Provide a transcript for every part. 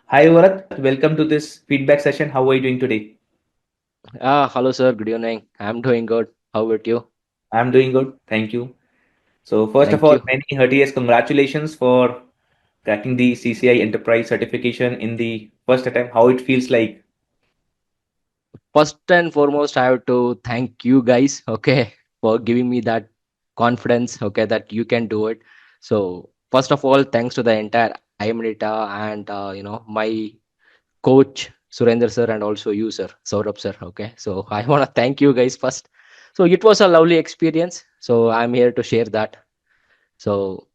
Hi, Bharath. Welcome to this feedback session. How are you doing today? Hello, sir. Good evening. I'm doing good. How about you? I'm doing good. Thank you. So, first of Thank all, you. many heartiest congratulations for cracking the CCI Enterprise certification in the first attempt. How it feels like. First and foremost, I have to thank you guys, okay, for giving me that confidence, okay, that you can do it. So, first of all, thanks to the entire I-MEDITA and my coach Surender sir and also you, sir, Saurabh sir. Okay, so I want to thank you guys first. So it was a lovely experience. So I'm here to share that. So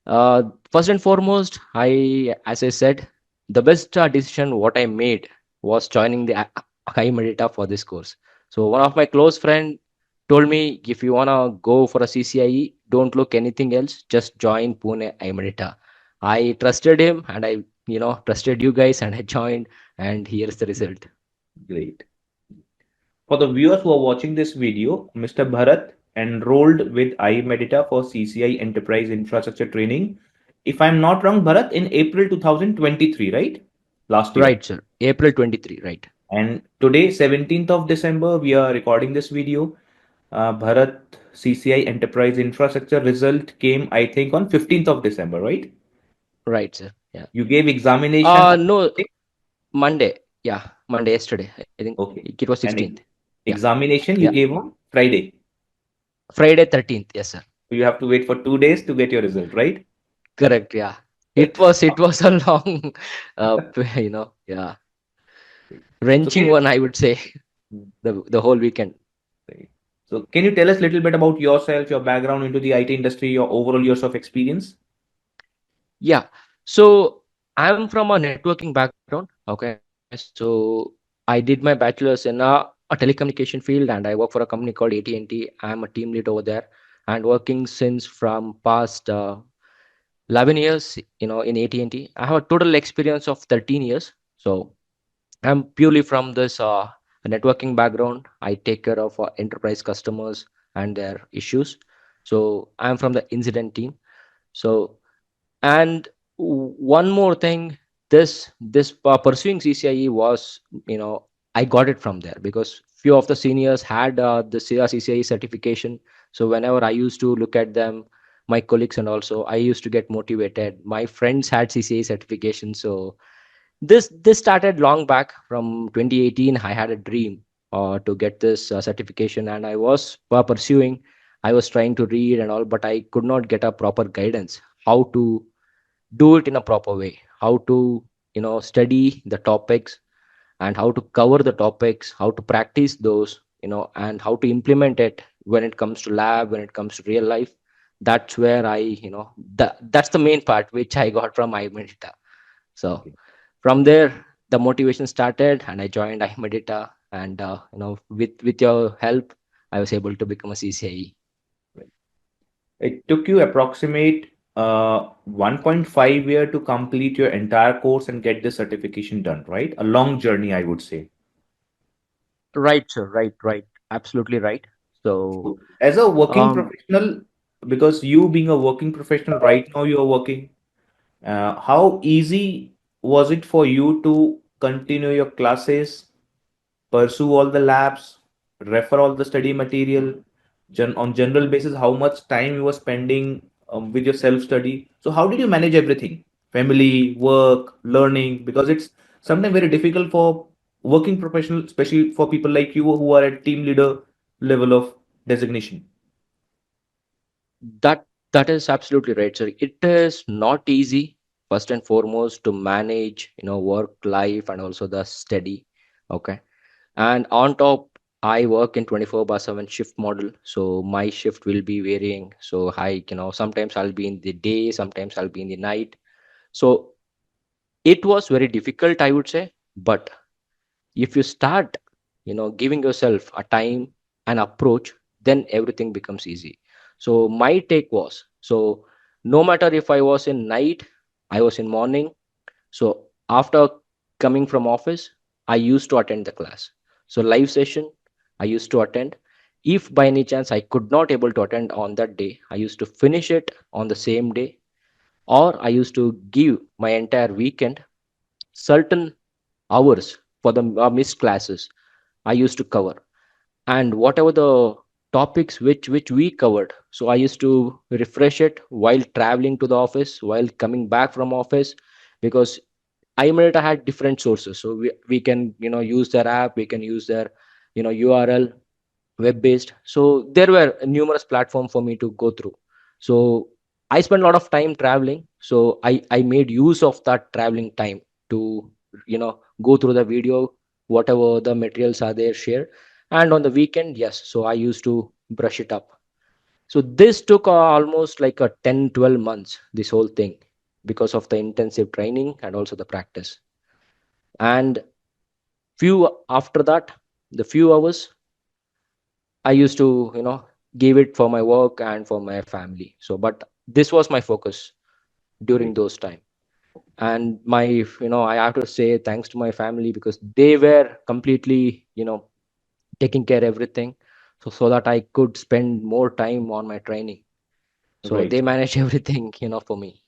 first and foremost, as I said, the best decision what I made was joining the I-MEDITA for this course. So one of my close friend told me, if you wanna go for a CCIE, don't look anything else, just join Pune I-MEDITA. I trusted him, and I trusted you guys, and I joined, and here's the result. Great. For the viewers who are watching this video, Mr. Bharat enrolled with I-MEDITA for CCI Enterprise Infrastructure Training. If I'm not wrong, Bharat, in April 2023, right? Last year. Right, sir. April 23, right. And today, 17th of December, we are recording this video. Bharat CCI Enterprise Infrastructure result came, I think, on 15th of December, right? Right, sir. Yeah. You gave examination on No, Monday? Monday. Yeah, Monday yesterday. I think Okay. it was And 16th. Yeah. examination you Yeah. gave on Friday. Friday 13th. Yes, sir. So you have to wait for 2 days to get your result, right? Correct. Yeah. It was a long, yeah, So can wrenching you, one, I would say, the whole weekend. so can you tell us a little bit about yourself, your background into the IT industry, your overall years of experience? Yeah. So I'm from a networking background. Okay. So I did my bachelor's in a telecommunication field, and I work for a company called AT&T. I'm a team lead over there and working since from past 11 years, in AT&T. I have a total experience of 13 years. So I'm purely from this networking background. I take care of enterprise customers and their issues. So I'm from the incident team. So and one more thing, this pursuing CCIE was, I got it from there because few of the seniors had the CCIE certification. So whenever I used to look at them, my colleagues, and also I used to get motivated. My friends had CCIE certification. So this started long back from 2018. I had a dream to get this certification, and I was pursuing. I was trying to read and all, but I could not get a proper guidance how to do it in a proper way, how to study the topics, and how to cover the topics, how to practice those, and how to implement it when it comes to lab, when it comes to real life. That's where that's the main part which I got from I-MEDITA. So from there the motivation started, and I joined I-MEDITA, and with your help I was able to become a CCIE. It took you approximate 1.5 year to complete your entire course and get the certification done, right? A long journey, I would say. Right, sir. Right, absolutely right. So So, as a working um professional, because you being a working professional right now, you are working. How easy was it for you to continue your classes, pursue all the labs, refer all the study material, on general basis, how much time you were spending with your self-study? So how did you manage everything? Family, work, learning, because it's sometimes very difficult for working professionals, especially for people like you who are at team leader level of designation. That that is absolutely right, sir. It is not easy, first and foremost, to manage, work life and also the study. Okay. And on top, I work in 24/7 shift model. So my shift will be varying. So sometimes I'll be in the day, sometimes I'll be in the night. So it was very difficult, I would say. But if you start, giving yourself a time and approach, then everything becomes easy. So my take was, so no matter if I was in night, I was in morning, so after coming from office, I used to attend the class. So live session, I used to attend. If by any chance I could not able to attend on that day, I used to finish it on the same day, or I used to give my entire weekend certain hours for the missed classes I used to cover, and whatever the topics which we covered, so I used to refresh it while traveling to the office, while coming back from office, because iMedita had different sources, so we can use their app, we can use their URL, web based. So there were numerous platforms for me to go through. So I spent a lot of time traveling, so I made use of that traveling time to go through the video, whatever the materials are there, share. And on the weekend, yes, so I used to brush it up. So this took almost like a 10-12 months, this whole thing, because of the intensive training and also the practice. And few after that, the few hours I used to, give it for my work and for my family. So, but this was my focus during Great. those time. And my, I have to say thanks to my family, because they were completely, taking care everything. So that I could spend more time on my training. So Right. they manage everything, for me.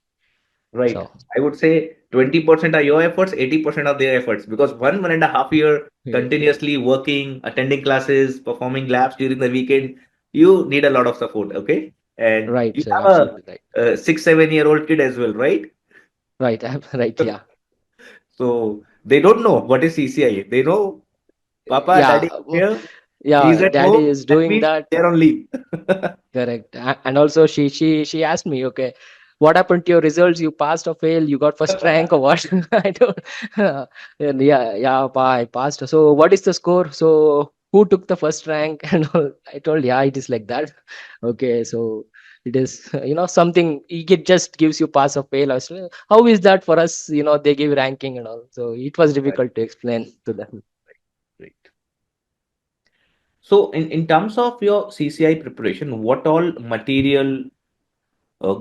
Right. So, I would say 20% are your efforts, 80% are their efforts, because 1.5 year yeah, continuously working, attending classes, performing labs during the weekend, you need a lot of support. Okay. And right, you sir, have absolutely right. a 6, 7 year old kid as well, right? Right, right, yeah. So they don't know what is CCIE. They know Papa, Yeah, Daddy here, he's yeah, at daddy home. is That doing means that. they're on leave. Correct. And also she asked me, okay, what happened to your results? You passed or failed? You got first rank or what? I don't. And yeah, I passed. So what is the score? So who took the first rank? And all. I told, yeah, it is like that. Okay, so it is, something it just gives you pass or fail. I was like, how is that for us? They give ranking and all. So it was Right, difficult to explain to them. right. So in terms of your CCI preparation, what all material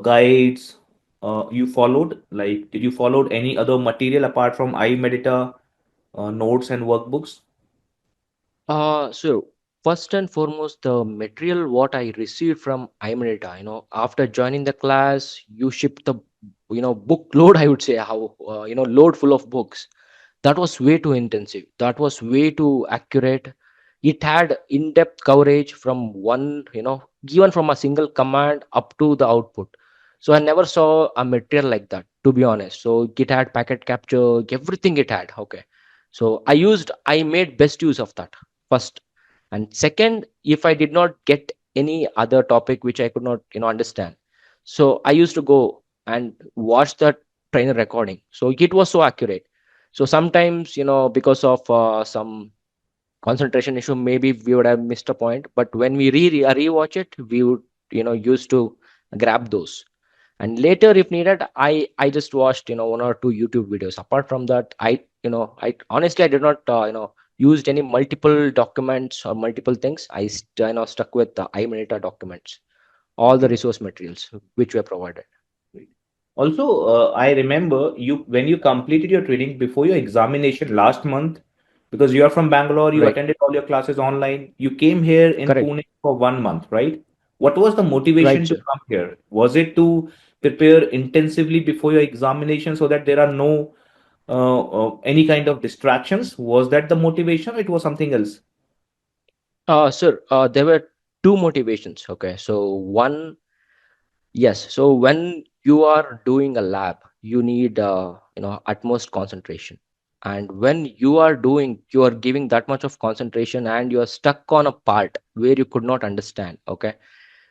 guides you followed? Like, did you follow any other material apart from I-MEDITA notes and workbooks? So first and foremost, the material what I received from I-MEDITA, after joining the class, you shipped the, book load, I would say, how, load full of books. That was way too intensive. That was way too accurate. It had in-depth coverage from one, given from a single command up to the output. So I never saw a material like that, to be honest. So it had packet capture, everything it had. Okay. So I made best use of that first. And second, if I did not get any other topic which I could not, understand. So I used to go and watch the trainer recording. So it was so accurate. So sometimes, because of some concentration issue, maybe we would have missed a point. But when we rewatch it, we would, used to grab those. And later, if needed, I just watched, one or two YouTube videos. Apart from that, I honestly I did not, used any multiple documents or multiple things. Stuck with the iMedita documents, all the Okay. resource materials which were provided. Great. Also, I remember you when you completed your training before your examination last month, because you are from Bangalore, you Right. attended all your classes online. You came here in Correct. Pune for 1 month, right? What was the Right, motivation to sir. come here? Was it to prepare intensively before your examination so that there are no any kind of distractions? Was that the motivation? Or it was something else. Sir, there were two motivations. Okay, so one, yes. So when you are doing a lab, you need utmost concentration. And when you are giving that much of concentration, and you are stuck on a part where you could not understand. Okay,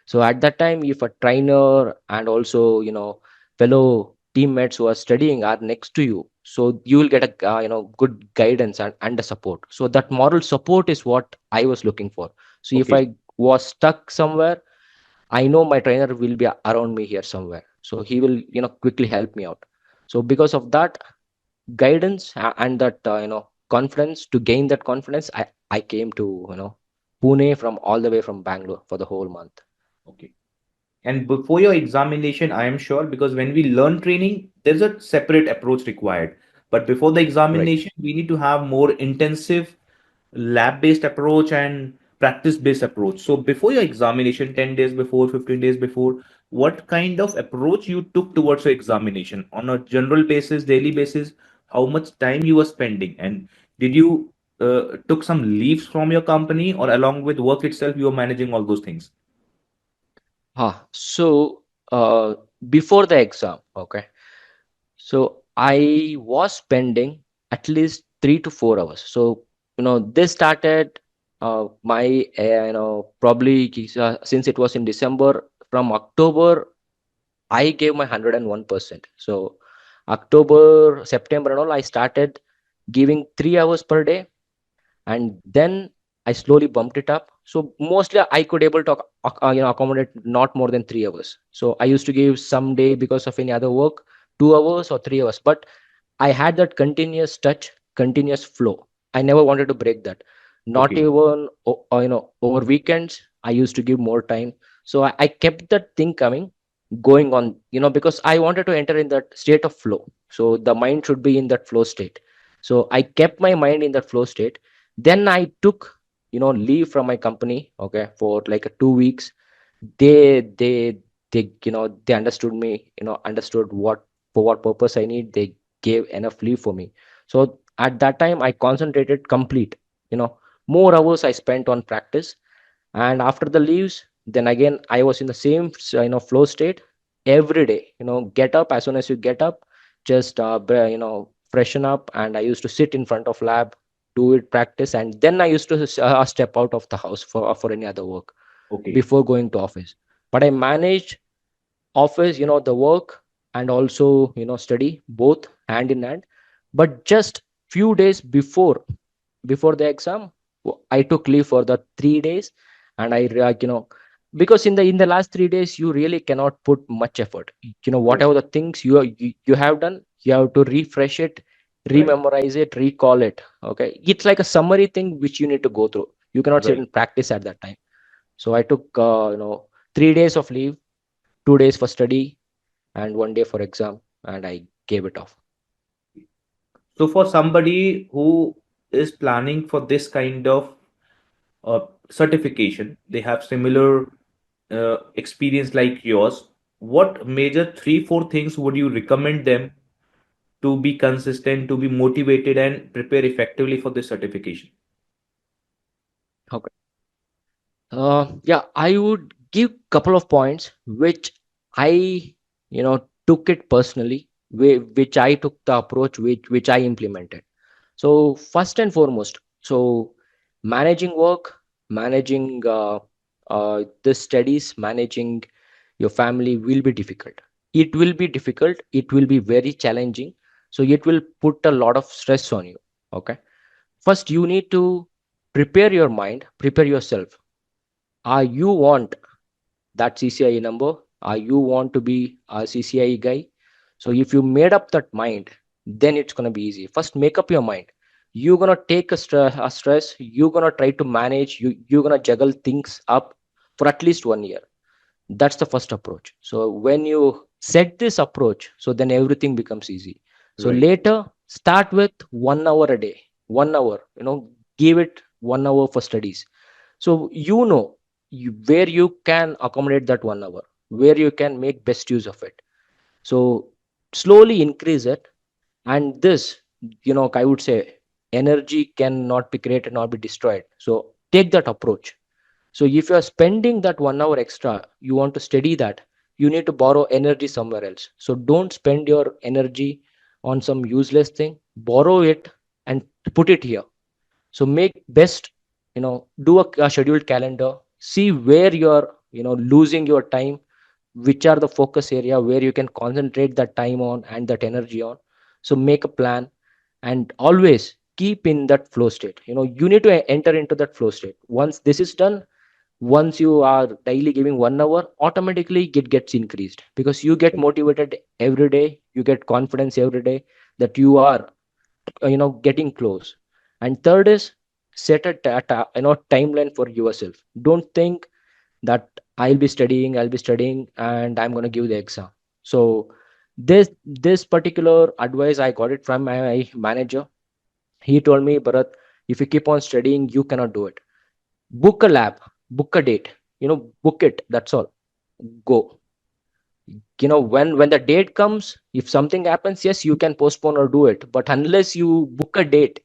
so at that time, if a trainer and also fellow teammates who are studying are next to you, so you will get a good guidance and a support. So that moral support is what I was looking for. So if Okay. I was stuck somewhere, I know my trainer will be around me here somewhere. So he will, quickly help me out. So because of that guidance and that, confidence, to gain that confidence, I came to, Pune from all the way from Bangalore for the whole month. Okay. And before your examination, I am sure, because when we learn training, there's a separate approach required. But before the Right. examination, we need to have more intensive lab-based approach and practice-based approach. So before your examination, 10 days before, 15 days before, what kind of approach you took towards your examination on a general basis, daily basis? how much time you were spending, and did you took some leaves from your company, or along with work itself you were managing all those things? So before the exam, okay, so I was spending at least 3 to 4 hours. So this started my probably since it was in December. From October I gave my 101%. So October, September and all, I started giving 3 hours per day, and then I slowly bumped it up. So mostly I could able to accommodate not more than 3 hours. So I used to give some day because of any other work 2 hours or 3 hours, but I had that continuous touch, continuous flow. I never wanted to break that. Not Okay. even over weekends. I used to give more time. So I kept that thing coming, going on. Because I wanted to enter in that state of flow. So the mind should be in that flow state. So I kept my mind in that flow state. Then I took leave from my company. Okay, for like 2 weeks. They understood me. Understood what for what purpose I need. They gave enough leave for me. So at that time I concentrated complete, you know more hours I spent on practice. And after the leaves, then again I was in the same flow state. Every day, get up. As soon as you get up, just freshen up, and I used to sit in front of lab, do it, practice, and then I used to step out of the house for any other work Okay. before going to office. But I managed office, the work, and also study, both hand in hand. But just few days before the exam, I took leave for the 3 days. And because in the last 3 days you really cannot put much effort. Right. Whatever the things you have done, you have to refresh it, Right. rememorize it, recall it. Okay, it's like a summary thing which you need to go through. You cannot sit Right. and practice at that time. So I took 3 days of leave, 2 days for study, and 1 day for exam, and I gave it off. So for somebody who is planning for this kind of certification, they have similar experience like yours. What major three, four things would you recommend them to be consistent, to be motivated, and prepare effectively for this certification? Okay. Yeah, I would give couple of points which I, took it personally, which I took the approach, which I implemented. So first and foremost, so managing work, managing the studies, managing your family will be difficult. It will be difficult. It will be very challenging. So it will put a lot of stress on you. Okay. First, you need to prepare your mind, prepare yourself. Are you want that CCIE number? Are you want to be a CCIE guy? So if you made up that mind, then it's gonna be easy. First, make up your mind. You're gonna take a stress. You're gonna try to manage. You're gonna juggle things up for at least 1 year. That's the first approach. So when you set this approach, so then everything becomes easy. So Right. later, start with 1 hour a day. 1 hour. Give it 1 hour for studies. So where you can accommodate that 1 hour, where you can make best use of it. So slowly increase it. And this, I would say, energy cannot be created nor be destroyed. So take that approach. So if you are spending that 1 hour extra, you want to study that, you need to borrow energy somewhere else. So don't spend your energy on some useless thing. Borrow it and put it here. So make best, do a scheduled calendar, see where you're, losing your time, which are the focus area where you can concentrate that time on and that energy on. So make a plan, and always keep in that flow state. You need to enter into that flow state. Once this is done, once you are daily giving 1 hour, automatically it gets increased, because you get motivated every day, you get confidence every day that you are getting close. And third is, set a timeline for yourself. Don't think that I'll be studying and I'm going to give the exam. So this particular advice I got it from my manager. He told me, Bharat, if you keep on studying, you cannot do it. Book a lab, book a date, book it, that's all. Go. When the date comes, if something happens, yes, you can postpone or do it, but unless you book a date,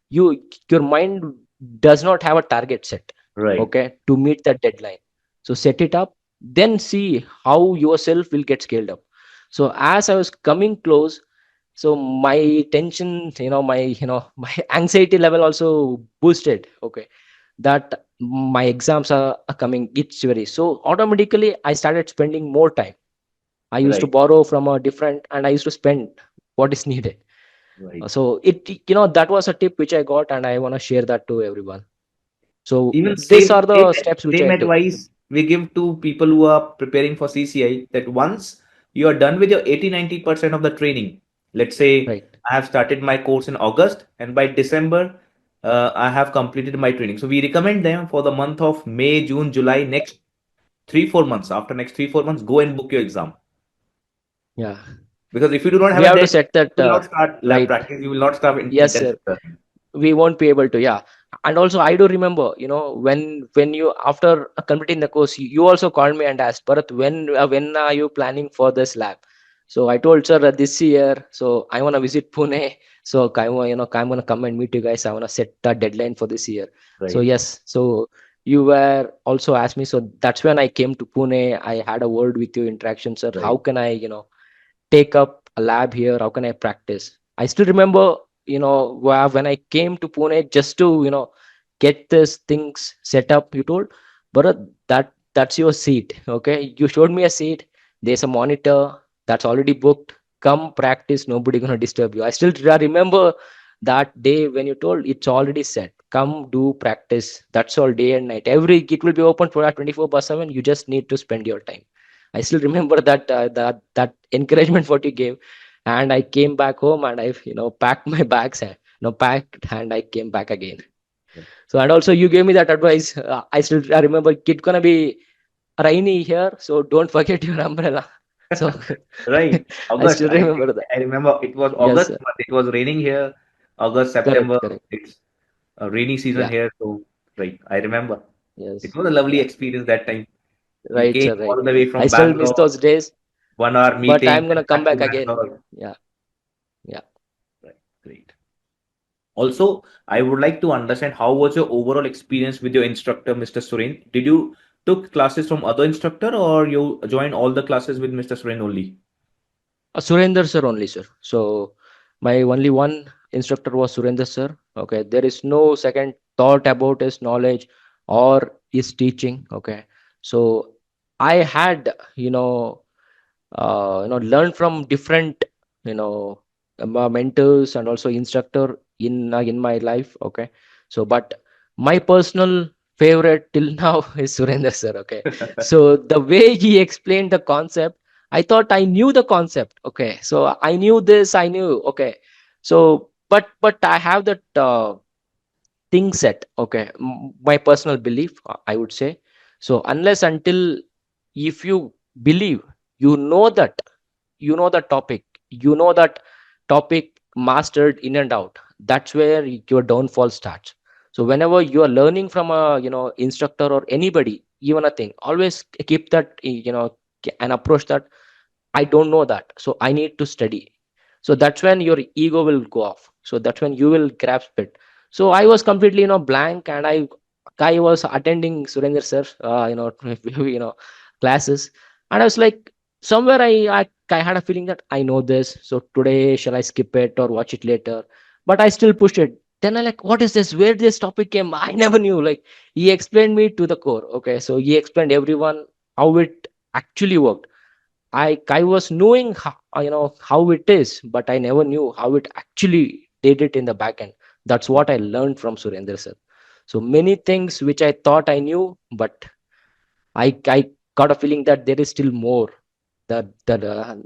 you your mind does not have a target set, Right. okay, to meet that deadline. So set it up, then see how yourself will get scaled up. So as I was coming close, so my tension, my my anxiety level also boosted, okay, that my exams are coming, it's very, so automatically I started spending more time. I used to Right. borrow from a different, and I used to spend what is needed. Right. So that was a tip which I got, and I want to share that to everyone. So Even these are the steps which same I took. advice we give to people who are preparing for CCI, that once you are done with your 80-90% of the training, let's say Right. I have started my course in August and by December I have completed my training. So we recommend them for the month of May, June, July, next 3-4 months. After next 3-4 months, go and book your exam. Yeah. Because if you do not We have a have to debt, set that. you will not start lab Right. practice, you will not start Yes, sir. intensive learning. We won't be able to, yeah. And also I do remember, when you, after completing the course, you also called me and asked, Bharat, when are you planning for this lab? So I told, sir, this year, so I want to visit Pune. So I'm going to come and meet you guys. I want to set the deadline for this year. So Right, yes, so you were also asked me, so that's when I came to Pune. I had a word with you, interaction, sir, how right, can I take up a lab here, how can I practice. I still remember, when I came to Pune just to get these things set up, you told, Bharat, that's your seat, okay, you showed me a seat, there's a monitor that's already booked, come practice, nobody gonna disturb you. I still remember that day when you told, it's already set, come do practice, that's all, day and night, every it will be open for 24/7, you just need to spend your time. I still remember that encouragement what you gave, and I came back home and I packed my bags and packed, and I came back again. right. So, and also you gave me that advice. I remember it's gonna be rainy here, so don't forget your umbrella. So Right. I August, still remember that. I remember it was Yes, August, sir. but it was raining here. August, Correct, September, correct. it's a rainy season Yeah. here. So, right, I remember. It Yes. was a lovely Yeah. experience that time. We Right, came sir. Right. all the way I from still miss Bangalore, those days, 1 hour but meeting, I'm and gonna come back to back again. Bangalore. Yeah. Yeah. Right, great. Also, I would like to understand how was your overall experience with your instructor, Mr. Suren? Did you took classes from other instructor or you joined all the classes with Mr. Suren only? Surender sir only, sir. So my only one instructor was Surender sir. Okay, there is no second thought about his knowledge or his teaching. Okay, so I had learn from different you know mentors and also instructor in my life, okay, so but my personal favorite till now is Surendra sir, okay. So the way he explained the concept, I thought I knew the concept, okay, so I knew this, I knew, okay, so but I have that thing set, okay, my personal belief, I would say. So unless until, if you believe, you know that, the topic, that topic mastered in and out, that's where your downfall starts. So whenever you are learning from a instructor or anybody, even a thing, always keep that, and approach that, I don't know that, so I need to study. So that's when your ego will go off, so that's when you will grasp it. So I was completely blank, and I was attending Surendra sir classes, and I was like, somewhere I had a feeling that I know this, so today shall I skip it or watch it later, but I still pushed it. Then I like, what is this, where this topic came, I never knew. Like, he explained me to the core, okay, so he explained everyone how it actually worked. I was knowing how it is, but I never knew how it actually did it in the back end. That's what I learned from Surendra sir. So many things which I thought I knew, but I got a feeling that there is still more. The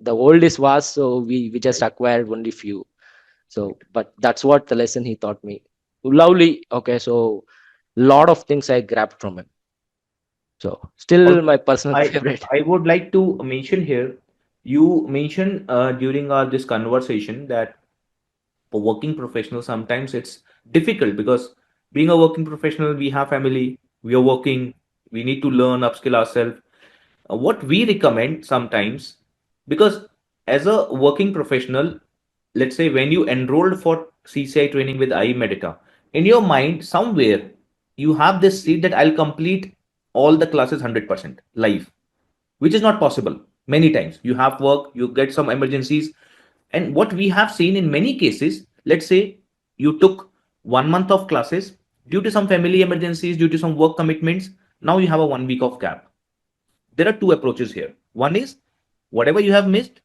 world is vast, so we just Right, acquired only few. right. So, but that's what the lesson he taught me. Lovely. Okay, so lot of things I grabbed from him. So still my Also, personal I favorite. I would like to mention here, you mentioned during our this conversation that for working professionals, sometimes it's difficult because being a working professional, we have family, we are working, we need to learn, upskill ourselves. What we recommend sometimes, Because as a working professional, let's say when you enrolled for CCI training with I-MEDITA, in your mind somewhere you have this seed that I'll complete all the classes 100% live, which is not possible. Many times you have work, you get some emergencies, and what we have seen in many cases, let's say you took 1 month of classes due to some family emergencies, due to some work commitments. Now you have a 1 week of gap. There are two approaches here. One is whatever you have missed,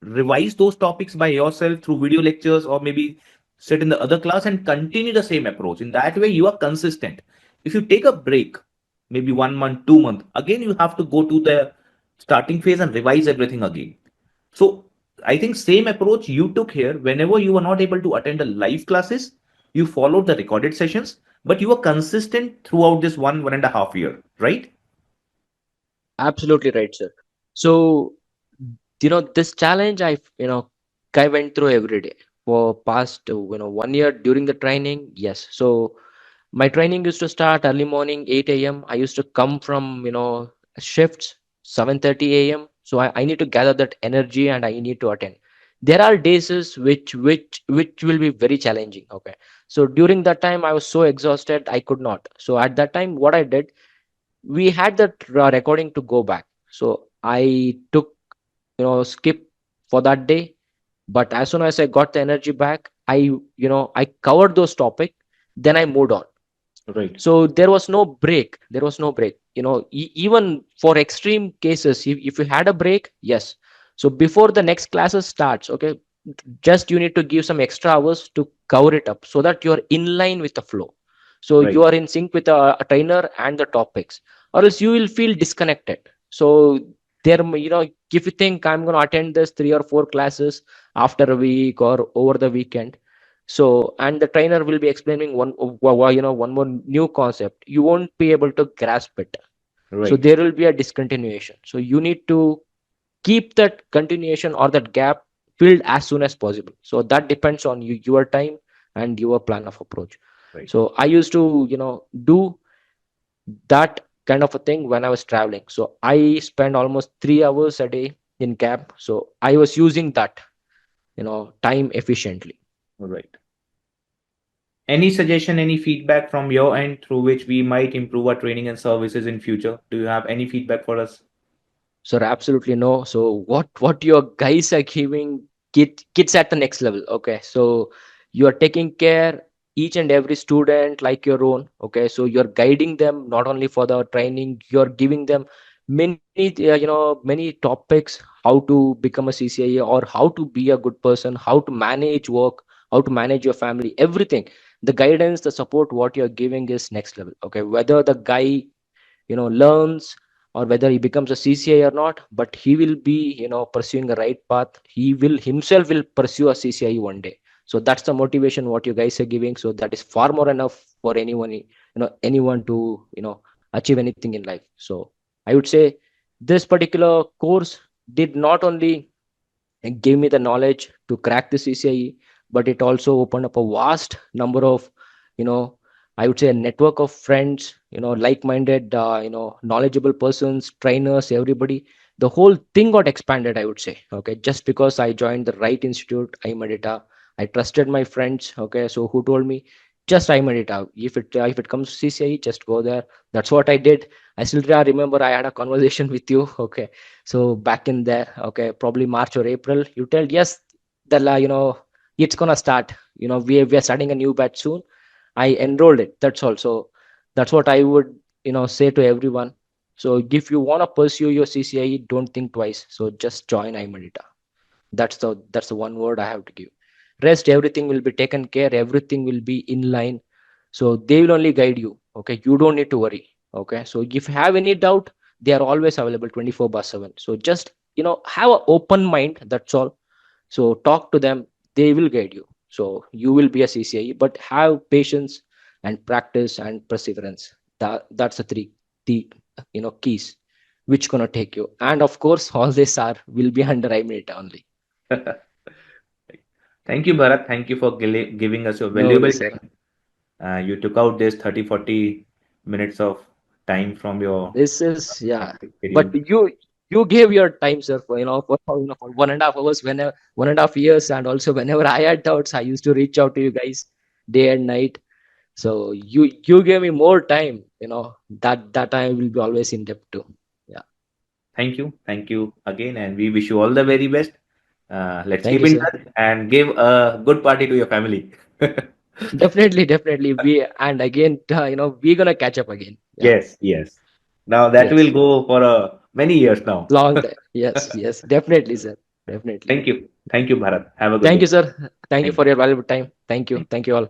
revise those topics by yourself through video lectures, or maybe sit in the other class and continue the same approach. In that way you are consistent. If you take a break, maybe 1 month, 2 month, again you have to go to the starting phase and revise everything again. So I think same approach you took here. Whenever you were not able to attend the live classes, you followed the recorded sessions, but you were consistent throughout this 1.5 year, right? Absolutely right, sir. So, this challenge I went through every day for past 1 year during the training. Yes. So my training used to start early morning 8 a.m. I used to come from shifts 7:30 a.m. So I need to gather that energy and I need to attend. There are days which will be very challenging. Okay. So during that time I was so exhausted I could not. So at that time what I did, we had that recording to go back. So I took skip for that day, but as soon as I got the energy back, I covered those topic, then I moved on. Right. So there was no break. Even for extreme cases, if you had a break, yes. So before the next classes starts, okay, just you need to give some extra hours to cover it up so that you're in line with the flow, so you Right. are in sync with a trainer and the topics, or else you will feel disconnected. So if you think I'm going to attend this 3 or 4 classes after a week or over the weekend, so and the trainer will be explaining one more new concept, you won't be able to grasp it. So Right. there will be a discontinuation. So you need to keep that continuation or that gap filled as soon as possible. So that depends on you, your time and your plan of approach. Right. So I used to do that kind of a thing when I was traveling. So I spend almost 3 hours a day in cab, so I was using that time efficiently. Right. Any suggestion, any feedback from your end through which we might improve our training and services in future? Do you have any feedback for us? Sir, absolutely no. So what your guys are giving kids at the next level. Okay, so you are taking care each and every student like your own. Okay, so you're guiding them not only for the training, you're giving them many topics, how to become a CCIE or how to be a good person, how to manage work, how to manage your family, everything. The guidance, the support, what you're giving is next level. Okay, whether the guy learns or whether he becomes a CCI or not, but he will be pursuing the right path. He will himself will pursue a CCI one day. So that's the motivation what you guys are giving. So that is far more enough for anyone to achieve anything in life. So I would say this particular course did not only and gave me the knowledge to crack the CCIE, but it also opened up a vast number of, I would say a network of friends, like-minded, knowledgeable persons, trainers, everybody. The whole thing got expanded, I would say. Okay, just because I joined the right institute, I-MEDITA, I trusted my friends. Okay, so who told me just I-MEDITA. If it comes to CCIE, just go there. That's what I did. I still remember I had a conversation with you. Okay, so back in there, okay, probably March or April, you tell yes, it's gonna start. We are starting a new batch soon. I enrolled it. That's all. So that's what I would say to everyone. So if you wanna pursue your CCIE, don't think twice. So just join iMedita. That's the one word I have to give. Rest, everything will be taken care. Everything will be in line. So they will only guide you. Okay, you don't need to worry. Okay, so if you have any doubt, they are always available 24/7. So just have an open mind. That's all. So talk to them. They will guide you. So you will be a CCIE, but have patience and practice and perseverance. That's the the keys which gonna take you. And of course, all this are will be under iMedita only. Thank you, Bharat. Thank you for giving us your No valuable worries, sir. time. You took out this 30-40 minutes of time from your This is, yeah. hectic But schedule. you gave your time, sir, for for 1.5 hours, whenever 1.5 years, and also whenever I had doubts, I used to reach out to you guys day and night. So you gave me more time, that I will be always in depth to. Yeah. Thank you again, and we wish you all the very best. Let's Thank keep you, in sir. touch and give a good party to your family. Definitely, definitely. And again, we're gonna catch up again. Yeah. Yes, yes. Now that will Yes. go for many years now. Long time. Yes, yes. Definitely, sir. Definitely. Thank you. Thank you, Bharat. Have a good Thank you, day. sir. Thank you Thank for you. your valuable time. Thank you. Thank you. Thank you all.